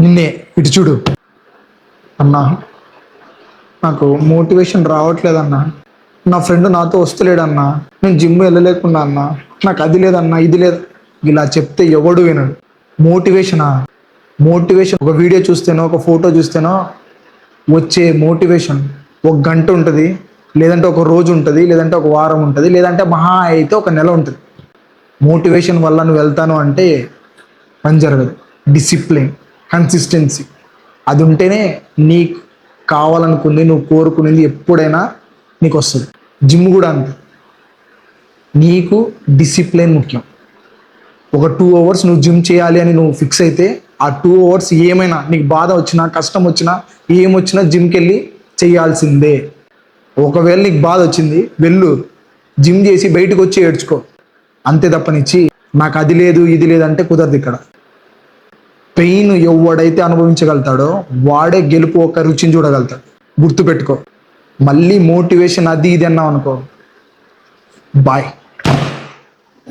నిన్నే ఇటు చూడు అన్నా. నాకు మోటివేషన్ రావట్లేదన్నా. నా ఫ్రెండ్ నాతో వస్తలేడన్నా. నేను జిమ్ వెళ్ళలేకున్నా అన్నా. నాకు అది లేదన్నా, ఇది లేదు. ఇలా చెప్తే ఎవడు వినడు. మోటివేషనా? మోటివేషన్ ఒక వీడియో చూస్తేనో ఒక ఫోటో చూస్తేనో వచ్చే మోటివేషన్ ఒక గంట ఉంటుంది, లేదంటే ఒక రోజు ఉంటుంది, లేదంటే ఒక వారం ఉంటుంది, లేదంటే మహా అయితే ఒక నెల ఉంటుంది. మోటివేషన్ వల్ల నువ్వు వెళ్తాను అంటే పని జరగదు. డిసిప్లిన్, కన్సిస్టెన్సీ అది ఉంటేనే నీకు కావాలనుకుంది, నువ్వు కోరుకునేది ఎప్పుడైనా నీకు వస్తుంది. జిమ్ కూడా అంతే. నీకు డిసిప్లిన్ ముఖ్యం. ఒక 2 hours నువ్వు జిమ్ చేయాలి అని నువ్వు ఫిక్స్ అయితే ఆ 2 hours ఏమైనా నీకు బాధ వచ్చినా, కష్టం వచ్చినా, ఏమొచ్చినా జిమ్కి వెళ్ళి చేయాల్సిందే. ఒకవేళ నీకు బాధ వచ్చింది, వెళ్ళు, జిమ్ చేసి బయటకు వచ్చి ఏడ్చుకో. అంతే తప్పనిచ్చి నాకు అది లేదు ఇది లేదు అంటే కుదరదు. ఇక్కడ పెయిన్ ఎవడైతే అనుభవించగలుగుతాడో వాడే గెలుపు ఒక రుచిని చూడగలుగుతాడు. గుర్తుపెట్టుకో. మళ్ళీ మోటివేషన్ అది ఇది అన్నావు అనుకో, బాయ్.